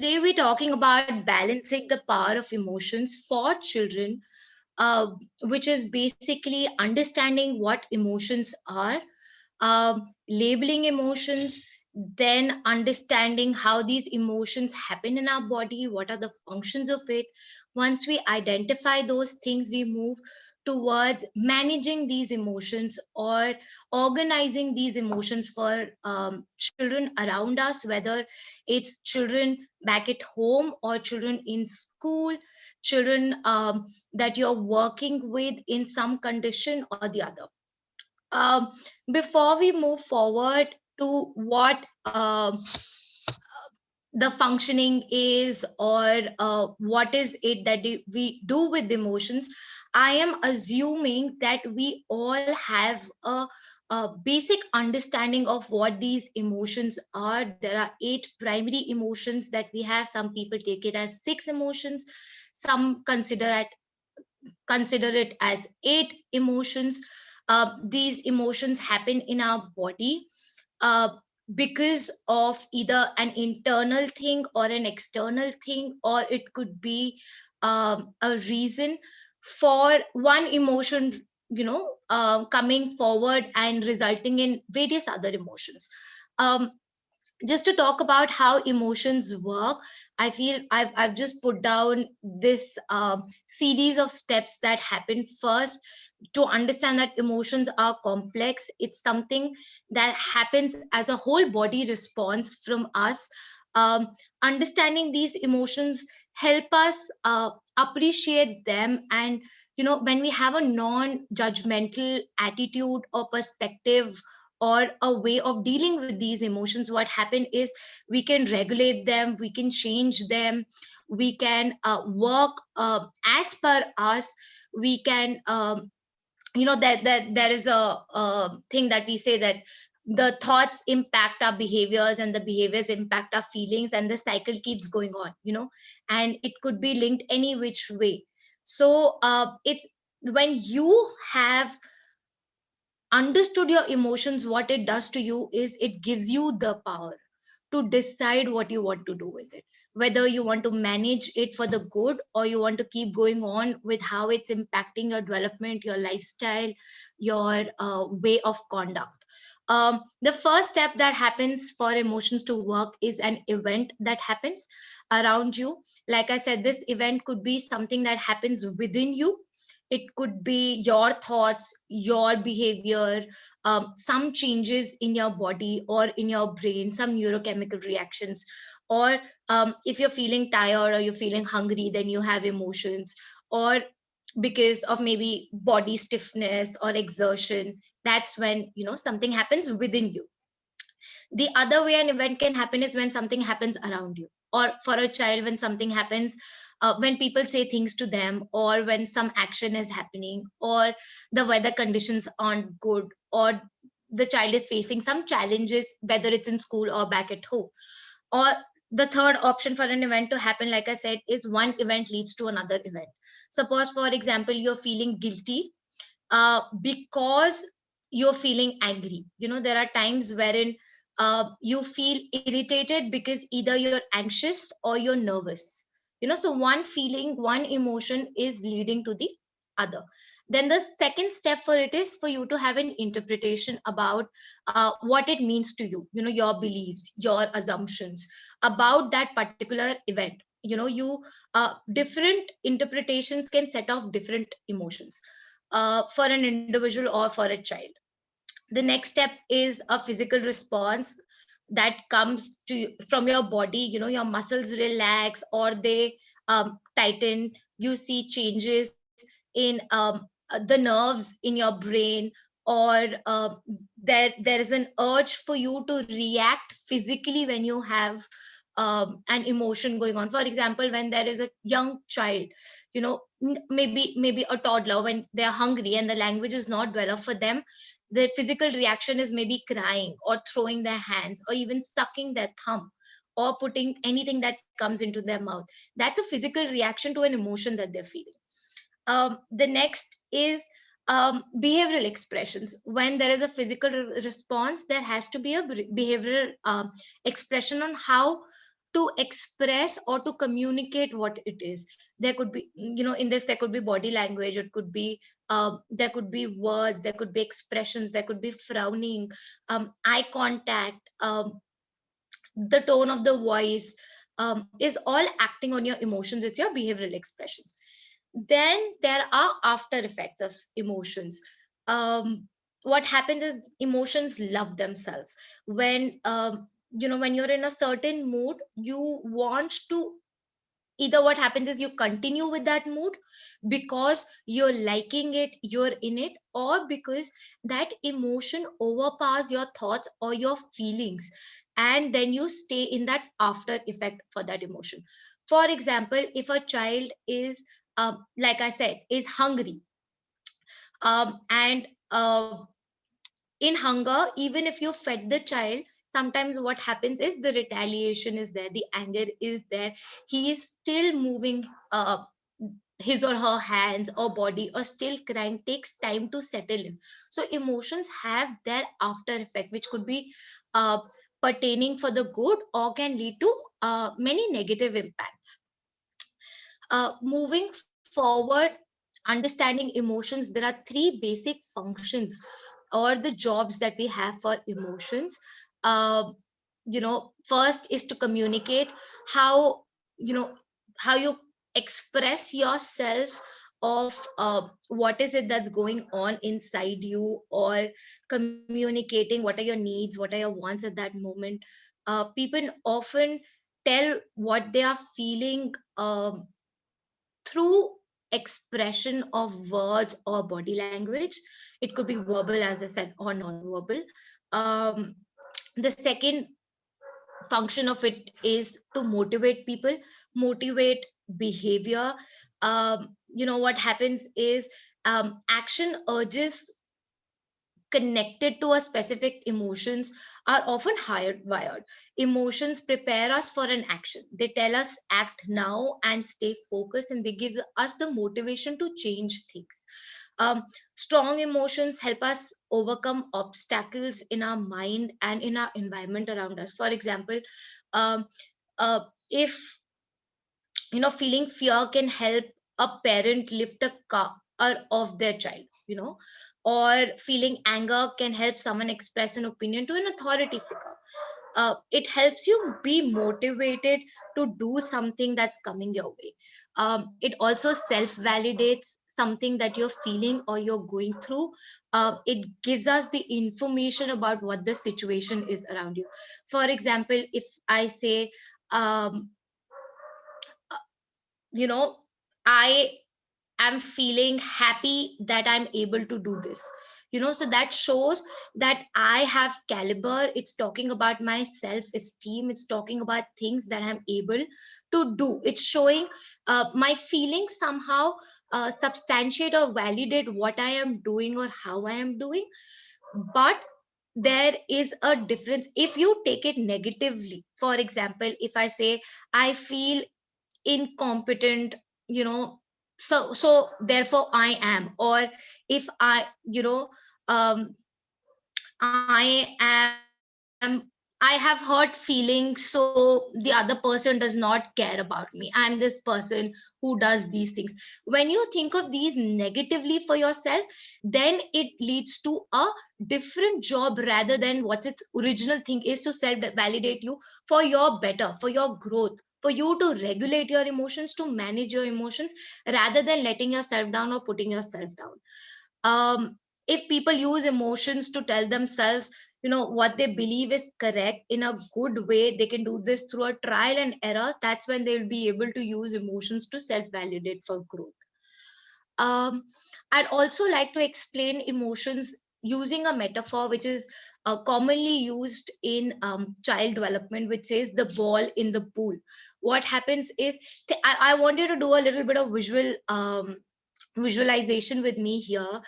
Today we're talking about balancing the power of emotions for children, which is basically understanding what emotions are, labeling emotions, then understanding how these emotions happen in our body, what are the functions of it. Once we identify those things, we move towards managing these emotions or organizing these emotions for children around us, whether it's children back at home or children in school, children that you're working with in some condition or the other. um, Before we move forward to what the functioning is, or what is it that we do with emotions, I am assuming that we all have a basic understanding of what these emotions are. There are 8 primary emotions that we have. Some people take it as 6 emotions, some consider it as 8 emotions. These emotions happen in our body uh, because of either an internal thing or an external thing, or it could be a reason for one emotion, coming forward and resulting in various other emotions. um, just to talk about how emotions work, I feel I've just put down this series of steps that happen first to understand that emotions are complex. It's something that happens as a whole body response from us. um, Understanding these emotions help us appreciate them, and when we have a non-judgmental attitude or perspective or a way of dealing with these emotions, what happen is we can regulate them, we can change them, we can work as per us. We can that there is a thing that we say that the thoughts impact our behaviors and the behaviors impact our feelings, and the cycle keeps going on, and it could be linked any which way. So it's when you have understood your emotions, what it does to you is it gives you the power to decide what you want to do with it, whether you want to manage it for the good or you want to keep going on with how it's impacting your development, your lifestyle, your way of conduct. The first step that happens for emotions to work is an event that happens around you. Like I said, this event could be something that happens within you. It could be your thoughts, your behavior, some changes in your body or in your brain, some neurochemical reactions. Or if you're feeling tired or you're feeling hungry, then you have emotions. Or because of maybe body stiffness or exertion, that's when something happens within you. The other way an event can happen is when something happens around you, or for a child, when something happens, when people say things to them, or when some action is happening, or the weather conditions aren't good, or the child is facing some challenges, whether it's in school or back at home. Or the third option for an event to happen, like I said, is one event leads to another event. Suppose, for example, you're feeling guilty because you're feeling angry. There are times wherein you feel irritated because either you're anxious or you're nervous. So one feeling, one emotion is leading to the other. Then the second step for it is for you to have an interpretation about what it means to you, your beliefs, your assumptions about that particular event. Different interpretations can set off different emotions for an individual or for a child. The next step is a physical response that comes to from your body. Your muscles relax or they tighten. You see changes in the nerves in your brain, or there is an urge for you to react physically when you have an emotion going on. For example, when there is a young child, maybe a toddler, when they're hungry and the language is not developed for them, their physical reaction is maybe crying or throwing their hands or even sucking their thumb or putting anything that comes into their mouth. That's a physical reaction to an emotion that they're feeling. The next is behavioral expressions. When there is a physical response, there has to be a behavioral expression on how to express or to communicate what it is. There could be, in this there could be body language, it could be there could be words, there could be expressions, there could be frowning, eye contact, the tone of the voice, is all acting on your emotions. It's your behavioral expressions. Then there are after effects of emotions. What happens is emotions love themselves. When when you're in a certain mood, you want to, either what happens is you continue with that mood because you're liking it, you're in it, or because that emotion overpowers your thoughts or your feelings, and then you stay in that after effect for that emotion. For example, if a child is, like I said, is hungry, and in hunger, even if you fed the child, sometimes what happens is the retaliation is there, the anger is there, he is still moving his or her hands or body, or still crying, takes time to settle in. So emotions have their after effect, which could be uh, pertaining for the good or can lead to many negative impacts. Moving forward, understanding emotions, there are three basic functions or the jobs that we have for emotions. uh, First is to communicate how, how you express yourself of what is it that's going on inside you, or communicating what are your needs, what are your wants at that moment. People often tell what they are feeling through expression of words or body language. It could be verbal, as I said, or non-verbal. um, the second function of it is to motivate people, motivate behavior. What happens is, action urges connected to a specific emotions are often hardwired. Emotions prepare us for an action. They tell us act now and stay focused, and they give us the motivation to change things. Um, Strong emotions help us overcome obstacles in our mind and in our environment around us. For example, um, if feeling fear can help a parent lift a car of their child, or feeling anger can help someone express an opinion to an authority figure. It helps you be motivated to do something that's coming your way. It also self validates something that you're feeling or you're going through. It gives us the information about what the situation is around you. For example, if I say, um, you know I am feeling happy that I'm able to do this, so that shows that I have caliber. It's talking about my self esteem, it's talking about things that I'm able to do. It's showing my feelings somehow substantiate or validate what I am doing or how I am doing. But there is a difference if you take it negatively. For example, if I say I feel incompetent, so therefore I am, or if I, um I am, I have hurt feelings, so the other person does not care about me. I'm this person who does these things. When you think of these negatively for yourself, then it leads to a different job rather than what its original thing is, to self validate you for your better, for your growth, for you to regulate your emotions, to manage your emotions, rather than letting yourself down or putting yourself down. If people use emotions to tell themselves, what they believe is correct in a good way, they can do this through a trial and error. That's when they'll be able to use emotions to self validate for growth. um, I'd also like to explain emotions using a metaphor which is commonly used in child development, which says the ball in the pool. What happens is, I want you to do a little bit of visualization with me here.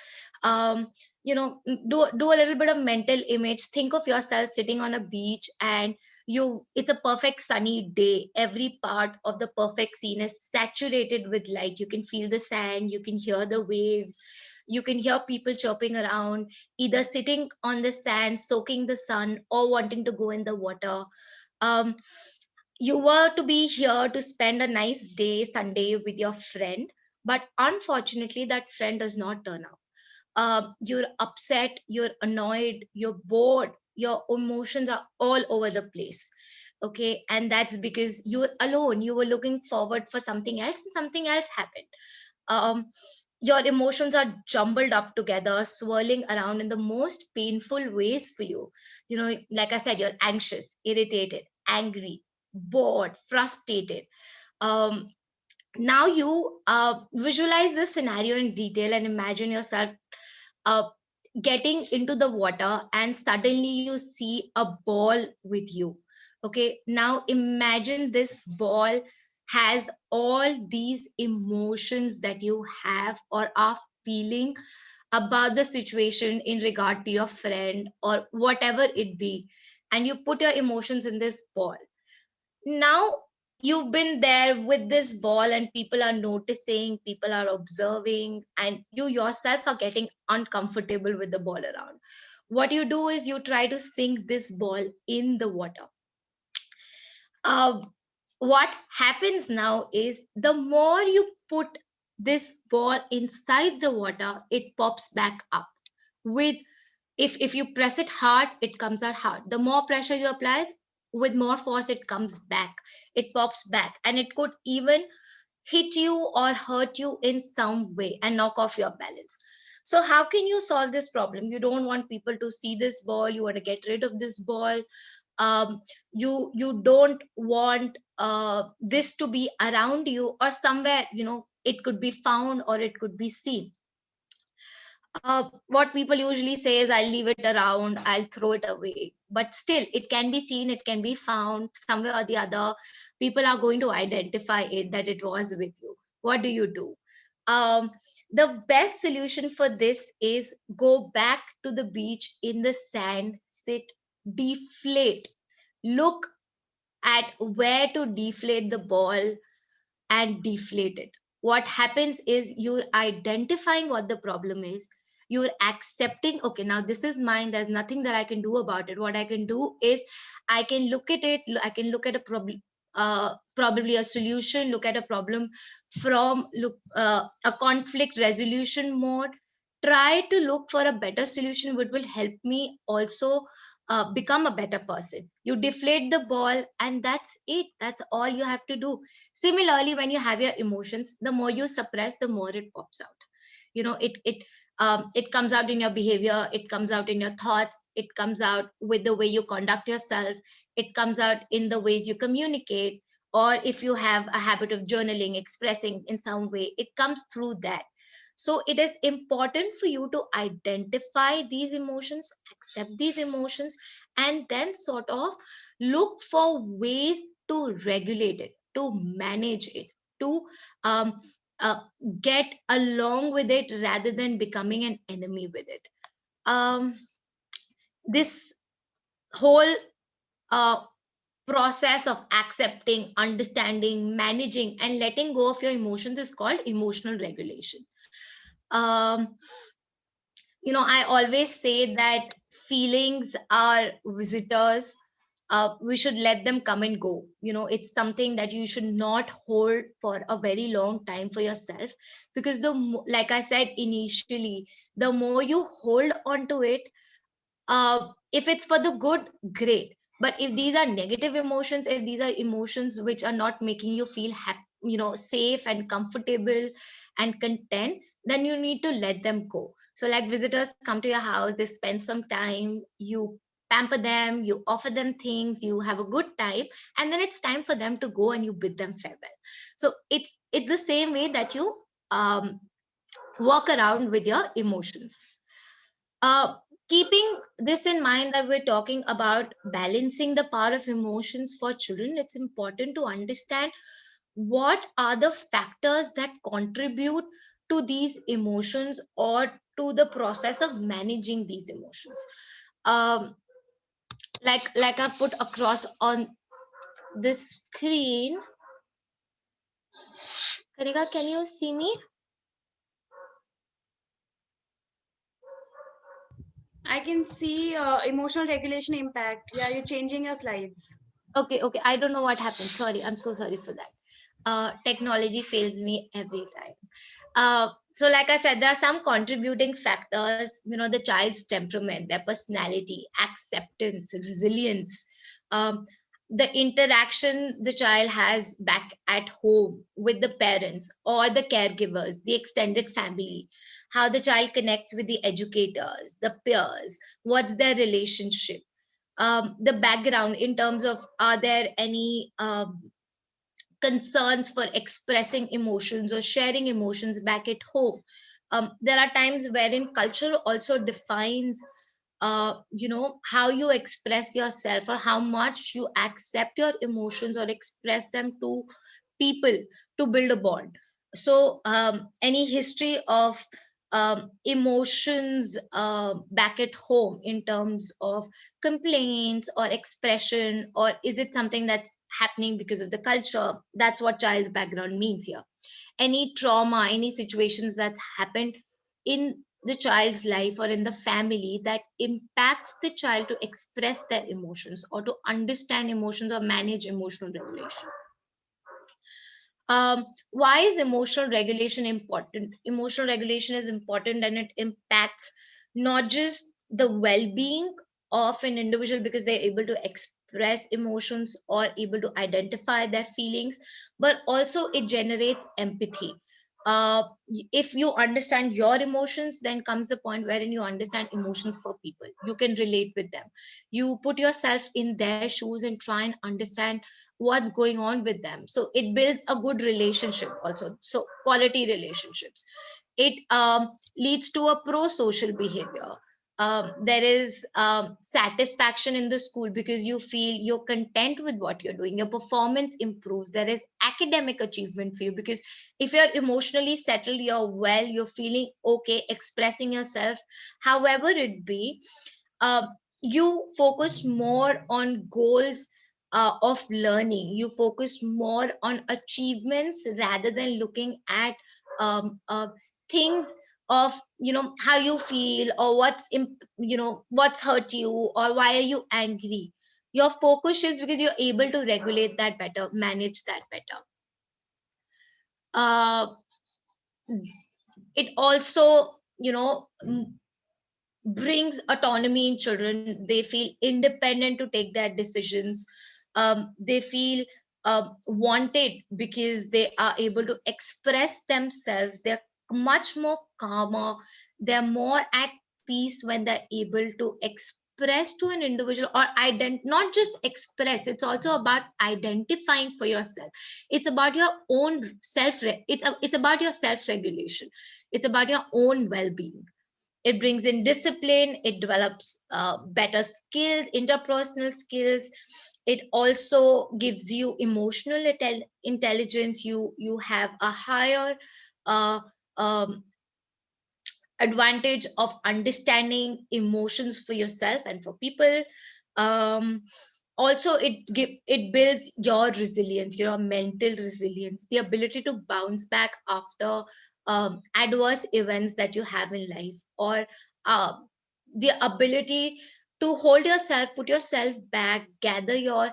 um do a little bit of mental image. Think of yourself sitting on a beach, and it's a perfect sunny day. Every part of the perfect scene is saturated with light. You can feel the sand, you can hear the waves, you can hear people chirping around, either sitting on the sand soaking the sun or wanting to go in the water. um You were to be here to spend a nice day Sunday with your friend, but unfortunately that friend does not turn up. You're upset, you're annoyed, you're bored, your emotions are all over the place. Okay, and that's because you're alone. You were looking forward for something else and something else happened. um, your emotions are jumbled up together, swirling around in the most painful ways for you. You know, like I said, you're anxious, irritated, angry, bored, frustrated. um, Now you visualize this scenario in detail and imagine yourself uh, getting into the water, and suddenly you see a ball with you. Okay, now imagine this ball has all these emotions that you have or are feeling about the situation in regard to your friend or whatever it be, and you put your emotions in this ball. Now you've been there with this ball and people are noticing, people are observing, and you yourself are getting uncomfortable with the ball around. What you do is you try to sink this ball in the water. What happens now is the more you put this ball inside the water, it pops back up with, if you press it hard, it comes out hard. The more pressure you apply, with more force, it comes back, it pops back, and it could even hit you or hurt you in some way and knock off your balance. So how can you solve this problem? You don't want people to see this ball, you want to get rid of this ball. You don't want this to be around you or somewhere, it could be found or it could be seen. What people usually say is, I'll leave it around, I'll throw it away. But still, it can be seen, it can be found somewhere or the other. People are going to identify it that it was with you. What do you do? Um, the best solution for this is go back to the beach in the sand, sit, deflate, look at where to deflate the ball and deflate it. What happens is you're identifying what the problem is. You're accepting, okay, now this is mine. There's nothing that I can do about it. What I can do is I can look at it. I can look at a problem, probably a solution, look at a problem from a conflict resolution mode. Try to look for a better solution, which will help me also become a better person. You deflate the ball, and that's it. That's all you have to do. Similarly, when you have your emotions, the more you suppress, the more it pops out. It comes out in your behavior, it comes out in your thoughts, it comes out with the way you conduct yourself, it comes out in the ways you communicate, or if you have a habit of journaling, expressing in some way, it comes through that. So it is important for you to identify these emotions, accept these emotions, and then sort of look for ways to regulate it, to manage it, to um, uh, get along with it rather than becoming an enemy with it. This whole uh, process of accepting, understanding, managing, and letting go of your emotions is called emotional regulation. Um, I always say that feelings are visitors. We should let them come and go. It's something that you should not hold for a very long time for yourself, because like I said initially, the more you hold on to it, if it's for the good, great. But if these are negative emotions, if these are emotions which are not making you feel happy, safe and comfortable and content, then you need to let them go. So like visitors come to your house, they spend some time, you pamper them, you offer them things, you have a good time, and then it's time for them to go and you bid them farewell. So it's the same way that you um, walk around with your emotions. uh, Keeping this in mind that we're talking about balancing the power of emotions for children, it's important to understand what are the factors that contribute to these emotions or to the process of managing these emotions. Um, like I put across on the screen. Kanika, can you see me? I can see emotional regulation impact. Yeah, you're changing your slides. Okay, I don't know what happened. Sorry, I'm so sorry for that. Technology fails me every time. So like I said, there are some contributing factors, the child's temperament, their personality, acceptance, resilience, um, the interaction the child has back at home with the parents or the caregivers, the extended family, how the child connects with the educators, the peers, what's their relationship, the background in terms of, are there any concerns for expressing emotions or sharing emotions back at home. There are times wherein culture also defines how you express yourself or how much you accept your emotions or express them to people to build a bond. So any history of emotions back at home in terms of complaints or expression, or is it something that's happening because of the culture? That's what child's background means here. Any trauma, any situations that's happened in the child's life or in the family that impacts the child to express their emotions or to understand emotions or manage emotional regulation. Why is emotional regulation important? Emotional regulation is important and it impacts not just the well-being of an individual because they're able to express emotions or able to identify their feelings, but also it generates empathy. uh, if you understand your emotions, then comes the point wherein you understand emotions for people, you can relate with them, you put yourself in their shoes and try and understand what's going on with them. So it builds a good relationship also, so quality relationships. It leads to a pro social behavior. There is satisfaction in the school because you feel you're content with what you're doing, your performance improves, there is academic achievement for you because if you're emotionally settled, you're well, you're feeling okay expressing yourself however it be. uh, you focus more on goals of learning, you focus more on achievements rather than looking at things of how you feel or what's hurt you or why are you angry. Your focus is because you're able to regulate that better, manage that better. uh, it also brings autonomy in children. They feel independent to take their decisions. They feel wanted because they are able to express themselves. They're much more calmer, they're more at peace when they're able to express to an individual or not just express, it's also about identifying for yourself. It's about your own it's about your self regulation, it's about your own well-being. It brings in discipline, it develops better skills, interpersonal skills. It also gives you emotional intelligence. You have a higher uh, um, advantage of understanding emotions for yourself and for people. um, Also it builds your resilience, your mental resilience, the ability to bounce back after adverse events that you have in life, or uh, the ability to hold yourself, put yourself back, gather your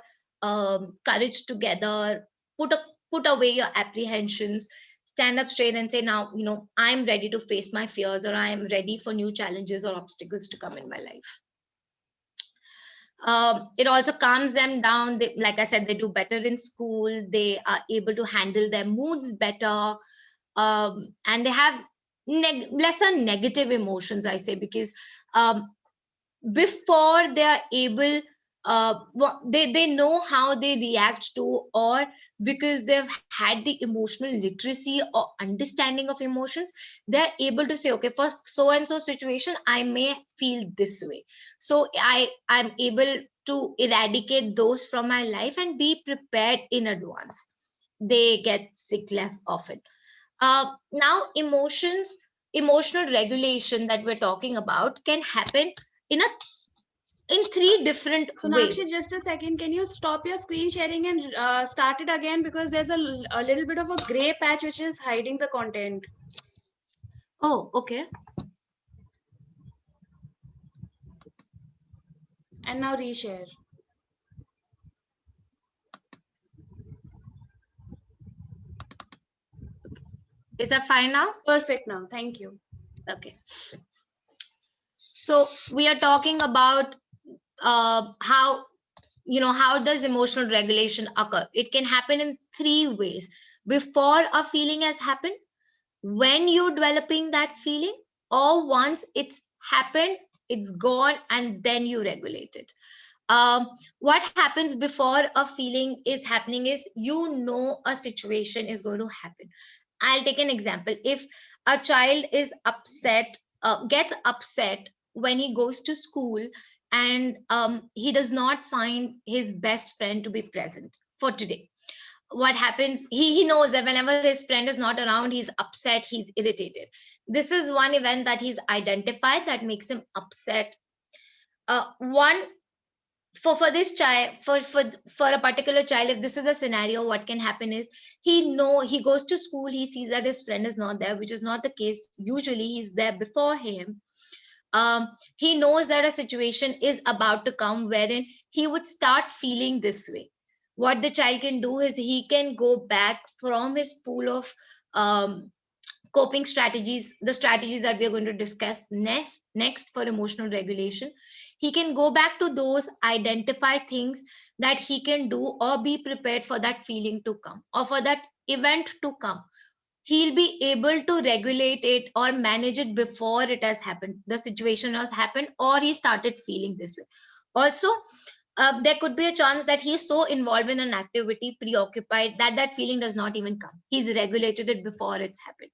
courage together, put a, put away your apprehensions, stand up straight and say, now I'm ready to face my fears, or I am ready for new challenges or obstacles to come in my life. It also calms them down. Like I said, they do better in school, they are able to handle their moods better, and they have lesser negative emotions, I say, because um, before they are able they know how they react to, or because they've had the emotional literacy or understanding of emotions, they're able to say, okay, for so and so situation I may feel this way, so I'm able to eradicate those from my life and be prepared in advance. They get sick less often. Now emotional regulation that we're talking about can happen in a in three different Sonakshi, ways. just a second. Can you stop your screen sharing and start it again? Because there's a little bit of a gray patch which is hiding the content. Oh, okay. And now reshare. Is that fine now? Perfect now. Thank you. Okay. So we are talking about how, how does emotional regulation occur. It can happen in three ways: before a feeling has happened, when you're developing that feeling, or once it's happened, it's gone, and then you regulate it. What happens before a feeling is happening is, a situation is going to happen. I'll take an example. If a child is upset, gets upset when he goes to school, and he does not find his best friend to be present for today, what happens, he knows that whenever his friend is not around, he's upset, he's irritated. This is one event that he's identified that makes him upset. One For this child, for a particular child, if this is a scenario, what can happen is, he goes to school, he sees that his friend is not there, which is not the case. Usually he's there before him. He knows that a situation is about to come wherein he would start feeling this way. What the child can do is, he can go back from his pool of um, coping strategies, the strategies that we are going to discuss next for emotional regulation. He can go back to those, identify things that he can do, or be prepared for that feeling to come, or for that event to come. He'll be able to regulate it or manage it before it has happened, the situation has happened, or he started feeling this way. Also, there could be a chance that he is so involved in an activity, preoccupied, that that feeling does not even come. He's regulated it before it's happened.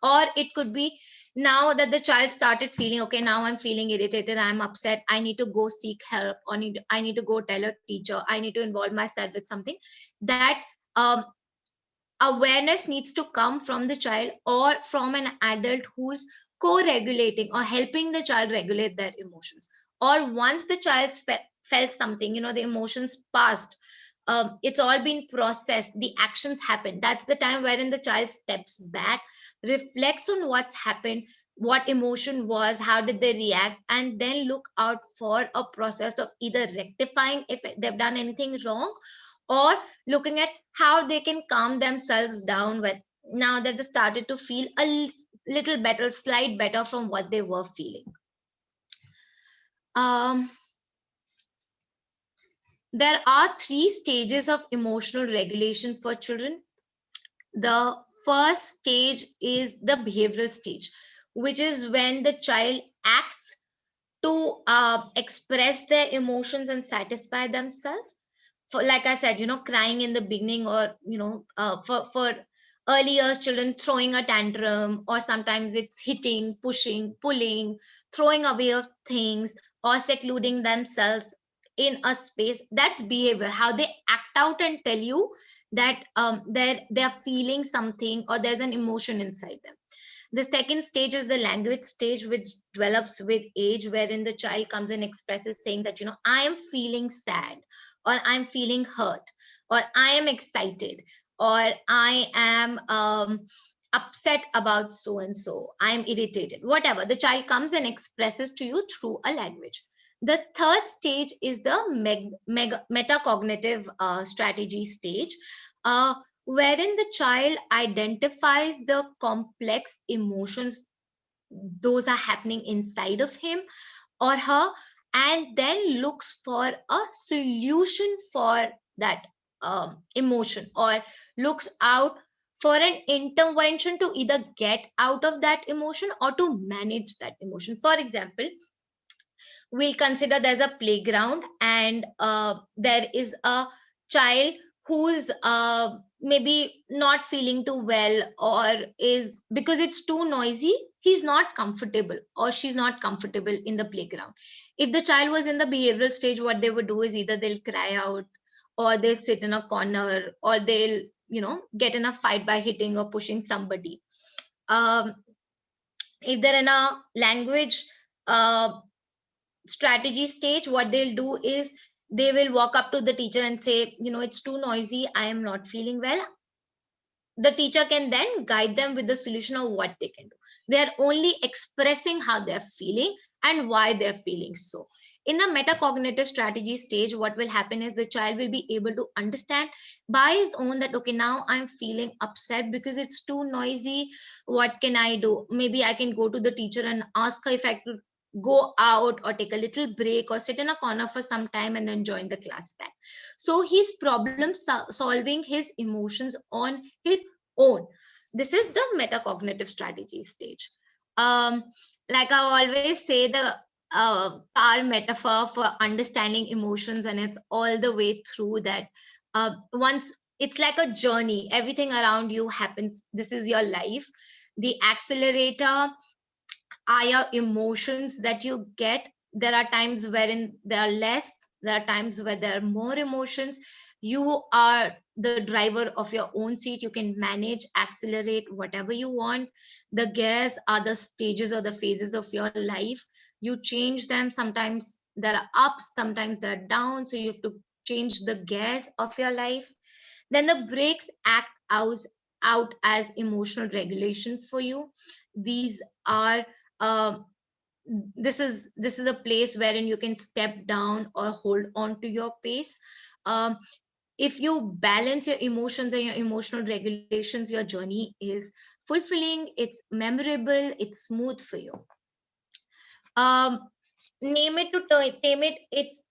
Or it could be, now that the child started feeling, okay, now I'm feeling irritated, I'm upset, I need to go seek help, or I need to go tell a teacher, I need to involve myself with something. That um, awareness needs to come from the child, or from an adult who's co-regulating or helping the child regulate their emotions. Or once the child felt something, the emotions passed, it's all been processed, the actions happen, that's the time wherein the child steps back, reflects on what's happened, what emotion was, how did they react, and then look out for a process of either rectifying if they've done anything wrong, or looking at how they can calm themselves down with, now that they started to feel a little better, slight better from what they were feeling. um, there are three stages of emotional regulation for children. The first stage is the behavioral stage, which is when the child acts to express their emotions and satisfy themselves. For, like I said, crying in the beginning, or for early years children, throwing a tantrum, or sometimes it's hitting, pushing, pulling, throwing away of things, or secluding themselves in a space. That's behavior, how they act out and tell you that they're feeling something, or there's an emotion inside them. The second stage is the language stage, which develops with age, wherein the child comes and expresses, saying that, I am feeling sad, or I'm feeling hurt, or I am excited, or I am upset about so and so, I'm irritated, whatever. The child comes and expresses to you through a language. The third stage is the metacognitive strategy stage. Uh, Wherein the child identifies the complex emotions those are happening inside of him or her, and then looks for a solution for that emotion, or looks out for an intervention to either get out of that emotion or to manage that emotion. For example, we'll consider there's a playground, and there is a child who's maybe not feeling too well, or is, because it's too noisy, he's not comfortable, or she's not comfortable in the playground. If the child was in the behavioral stage, what they would do is, either they'll cry out, or they'll sit in a corner, or they'll get in a fight by hitting or pushing somebody. um, if they're in a language uh, strategy stage, what they'll do is, they will walk up to the teacher and say, it's too noisy, I am not feeling well. The teacher can then guide them with the solution of what they can do. They are only expressing how they're feeling and why they're feeling so. In the metacognitive strategy stage, what will happen is the child will be able to understand by his own that, okay, now I'm feeling upset because it's too noisy. What can I do? Maybe I can go to the teacher and ask her if I could go out or take a little break or sit in a corner for some time and then join the class back. So he's problem solving his emotions on his own. This is the metacognitive strategy stage. um like I always say, the car metaphor for understanding emotions, and it's all the way through that. Once it's like a journey, everything around you happens. This is your life. The accelerator are your emotions that you get. There are times wherein there are less, there are times where there are more emotions. You are the driver of your own seat. You can manage, accelerate whatever you want. The gears are the stages or the phases of your life. You change them. Sometimes there are ups, sometimes there are downs, so you have to change the gears of your life. Then the brakes act out as emotional regulation for you. These are uh, this is a place wherein you can step down or hold on to your pace. If you balance your emotions and your emotional regulations, your journey is fulfilling, it's memorable, it's smooth for you. um Name it to tame it. It's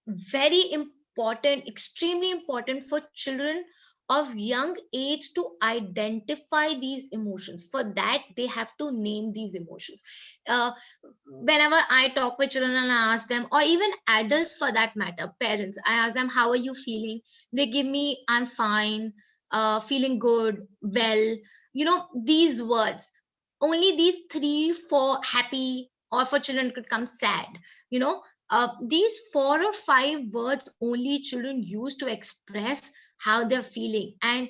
very important, extremely important for children of young age to identify these emotions. For that, they have to name these emotions. uh, Whenever I talk with children and I ask them, or even adults for that matter, parents, I ask them, how are you feeling? They give me, I'm fine, feeling good, well. These words, only these three for happy, or for children could come sad. you know these 4 or 5 words only children use to express how they're feeling. And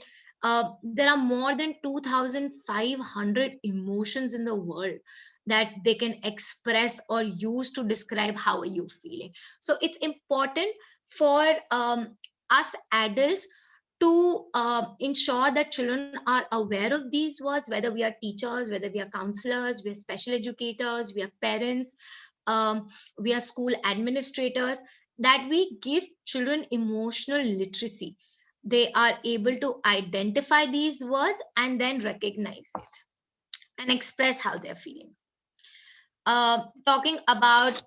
there are more than 2,500 emotions in the world that they can express or use to describe how are you feeling. So it's important for us adults to ensure that children are aware of these words, whether we are teachers, whether we are counselors, we are special educators, we are parents, um, we are school administrators, that we give children emotional literacy. They are able to identify these words and then recognize it and express how they're feeling. Talking about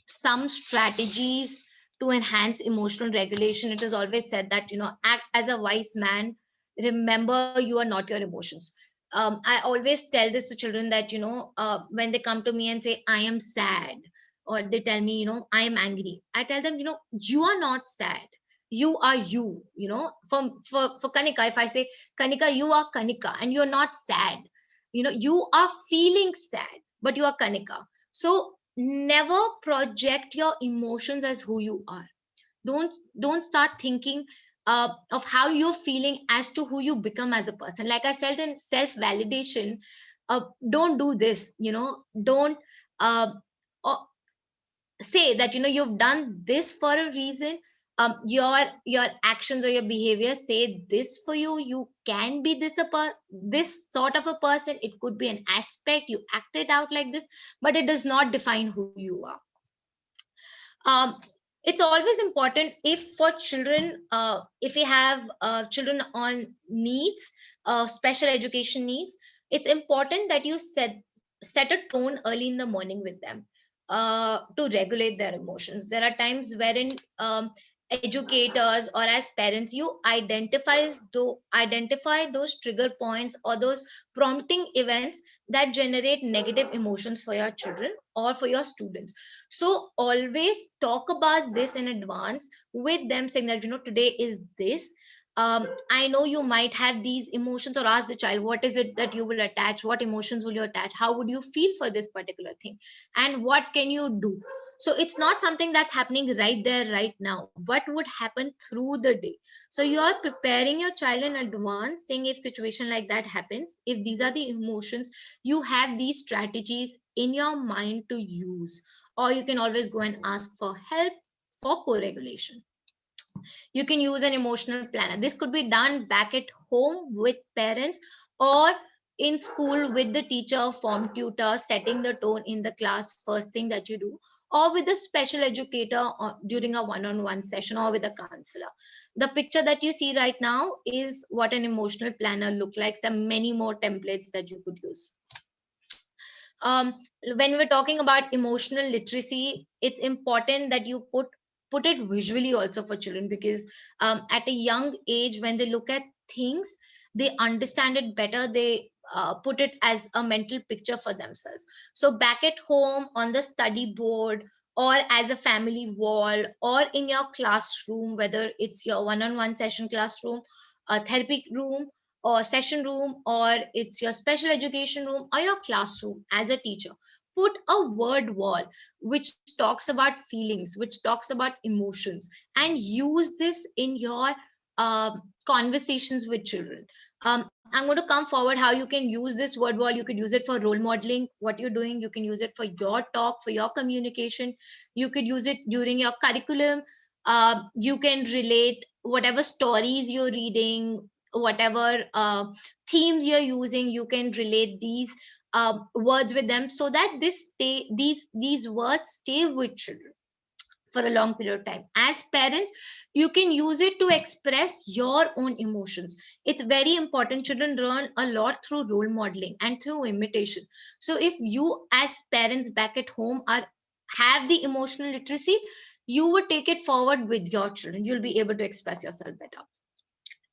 some strategies to enhance emotional regulation, it is always said that, act as a wise man. Remember, you are not your emotions. I always tell this to children that, when they come to me and say, I am sad, or they tell me, I am angry, I tell them, you are not sad. You are you. For Kanika, if I say, Kanika, you are Kanika, and you're not sad. You are feeling sad, but you are Kanika. So never project your emotions as who you are. Don't start thinking of how you're feeling as to who you become as a person. Like I said in self validation, don't do this. Don't uh, uh, say that, you've done this for a reason. Your actions or your behavior say this for you. You can be this sort of a person. It could be an aspect you acted out like this, but it does not define who you are. um, it's always important, if for children, if we have children on needs, special education needs, it's important that you set a tone early in the morning with them, to regulate their emotions. There are times wherein, educators or as parents, you identify those trigger points or those prompting events that generate negative emotions for your children or for your students. So always talk about this in advance with them, saying that, today is this. I know you might have these emotions, or ask the child, what is it that you will attach? What emotions will you attach? How would you feel for this particular thing? And what can you do? So it's not something that's happening right there, right now. What would happen through the day? So you are preparing your child in advance, saying, if situation like that happens, if these are the emotions, you have these strategies in your mind to use. Or you can always go and ask for help for co-regulation. You can use an emotional planner. This could be done back at home with parents, or in school with the teacher, form tutor, setting the tone in the class, first thing that you do, or with a special educator during a one-on-one session, or with a counselor. The picture that you see right now is what an emotional planner look like. There are many more templates that you could use. um, when we're talking about emotional literacy, it's important that you put it visually also for children, because at a young age, when they look at things, they understand it better. They put it as a mental picture for themselves. So back at home, on the study board, or as a family wall, or in your classroom, whether it's your one-on-one session classroom, a therapy room, or session room, or it's your special education room, or your classroom as a teacher, put a word wall which talks about feelings, which talks about emotions, and use this in your conversations with children. I'm going to come forward how you can use this word wall. You could use it for role modeling what you're doing. You can use it for your talk, for your communication. You could use it during your curriculum. You can relate whatever stories you're reading, whatever themes you're using. You can relate these words with them, so that these words stay with children for a long period of time. As parents, you can use it to express your own emotions. It's very important. Children learn a lot through role modeling and through imitation. So if you as parents back at home are have the emotional literacy, you would take it forward with your children. You'll be able to express yourself better.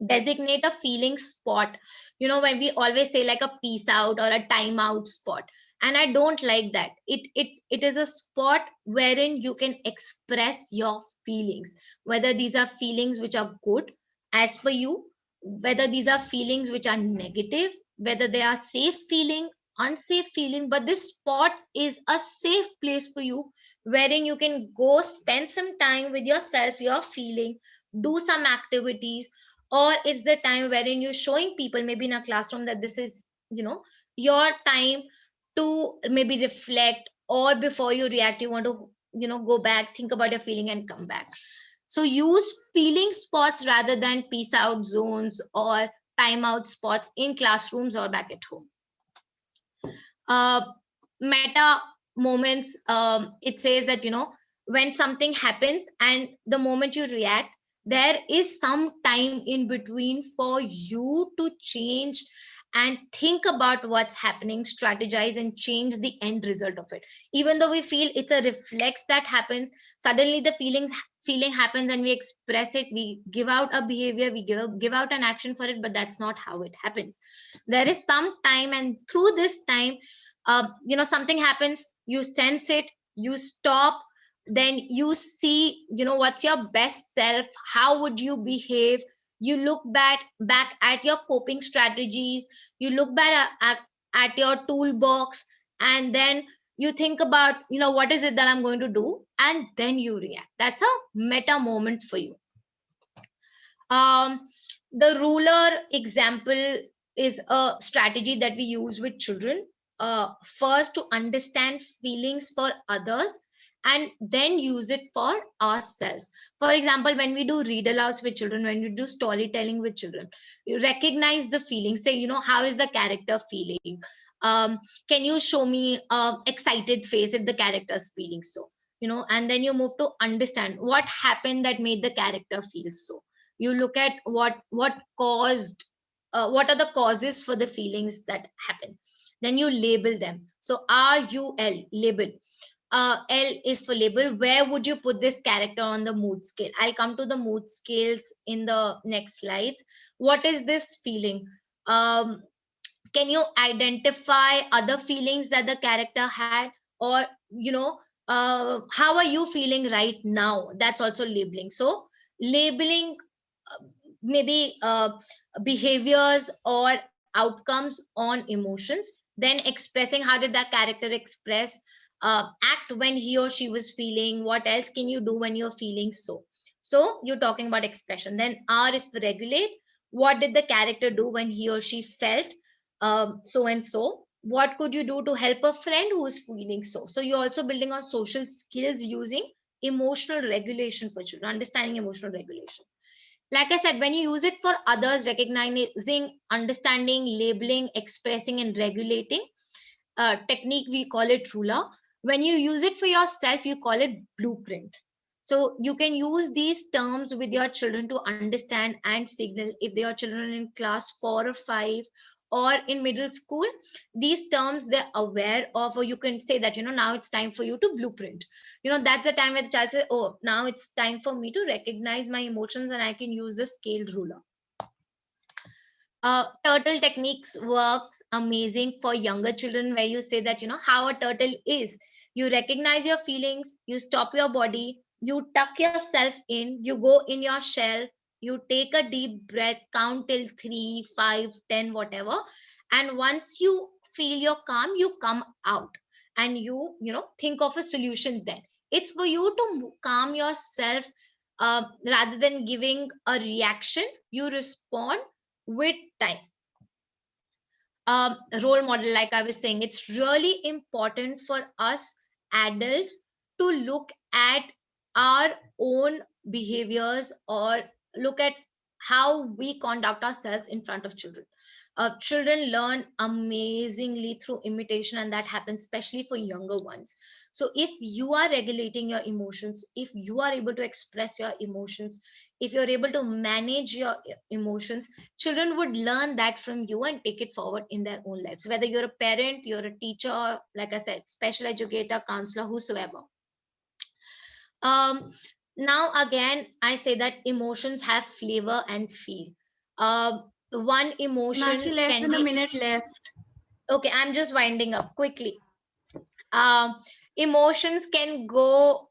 Designate a feeling spot. When we always say like a peace out or a time out spot, and I don't like that. It is a spot wherein you can express your feelings, whether these are feelings which are good as per you, whether these are feelings which are negative, whether they are safe feeling, unsafe feeling. But this spot is a safe place for you, wherein you can go spend some time with yourself, your feeling, do some activities. Or it's the time wherein you're showing people, maybe in a classroom, that this is your time to maybe reflect, or before you react, you want to go back, think about your feeling, and come back. So use feeling spots rather than peace out zones or timeout spots in classrooms or back at home. uh, Meta moments, it says that when something happens and the moment you react, there is some time in between for you to change and think about what's happening, strategize, and change the end result of it. Even though we feel it's a reflex that happens, suddenly the feeling happens and we express it, we give out a behavior, we give out an action for it, but that's not how it happens. There is some time, and through this time, something happens, you sense it, you stop, then you see, what's your best self, how would you behave. You look back at your coping strategies, you look back at your toolbox, and then you think about, what is it that I'm going to do, and then you react. That's a meta moment for you. um, the ruler example is a strategy that we use with children. First, to understand feelings for others, and then use it for ourselves. For example, when we do read alouds with children, when we do storytelling with children, you recognize the feelings. Say, how is the character feeling? um, can you show me a excited face if the character is feeling so? And then you move to understand what happened that made the character feel so. You look at what caused, what are the causes for the feelings that happen. Then you label them. So RUL, label. L is for label. Where would you put this character on the mood scale? I'll come to the mood scales in the next slides. What is this feeling? um, can you identify other feelings that the character had? Or how are you feeling right now? That's also labeling. So labeling, maybe behaviors or outcomes on emotions, then expressing how did that character express, act when he or she was feeling, what else can you do when you're feeling so. So you're talking about expression. Then R is for regulate. What did the character do when he or she felt so and so? What could you do to help a friend who is feeling so? So you're also building on social skills using emotional regulation for children, understanding emotional regulation. Like I said, when you use it for others, recognizing, understanding, labeling, expressing, and regulating, technique, we call it ruler. When you use it for yourself, you call it blueprint. So you can use these terms with your children to understand and signal if they are children in class 4 or 5 or in middle school. These terms they're aware of, or you can say that, now it's time for you to blueprint. That's the time where the child says, oh, now it's time for me to recognize my emotions and I can use the scale ruler. Turtle techniques works amazing for younger children, where you say that, how a turtle is. You recognize your feelings, you stop your body, you tuck yourself in, you go in your shell, you take a deep breath, count till 3, 5, 10, whatever. And once you feel you're calm, you come out and you think of a solution then. It's for you to calm yourself. Rather than giving a reaction, you respond with time. Role model, like I was saying, it's really important for us adults to look at our own behaviors or look at how we conduct ourselves in front of children. Children learn amazingly through imitation, and that happens especially for younger ones. So if you are regulating your emotions, if you are able to express your emotions, if you're able to manage your emotions, children would learn that from you and take it forward in their own lives, whether you're a parent, you're a teacher, like I said, special educator, counselor, whosoever. um Now again, I say that emotions have flavor and feel. One Meenakshi, emotion less can than a be, minute left. okay, I'm just winding up quickly. um, Emotions can go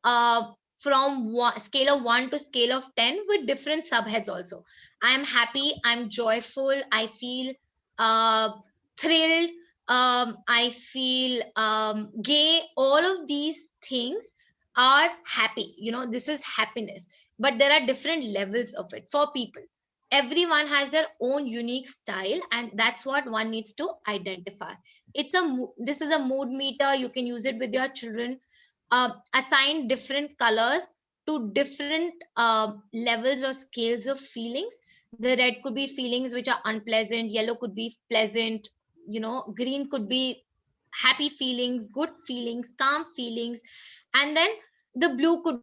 from scale of 1 to scale of 10 with different subheads also. I'm happy, I'm joyful, I feel uh, thrilled, I feel gay. All of these things are happy, this is happiness. But there are different levels of it for people. Everyone has their own unique style, and that's what one needs to identify. This is a mood meter. You can use it with your children. Assign different colors to different levels or scales of feelings. The red could be feelings which are unpleasant, yellow could be pleasant, green could be happy feelings, good feelings, calm feelings, and then the blue could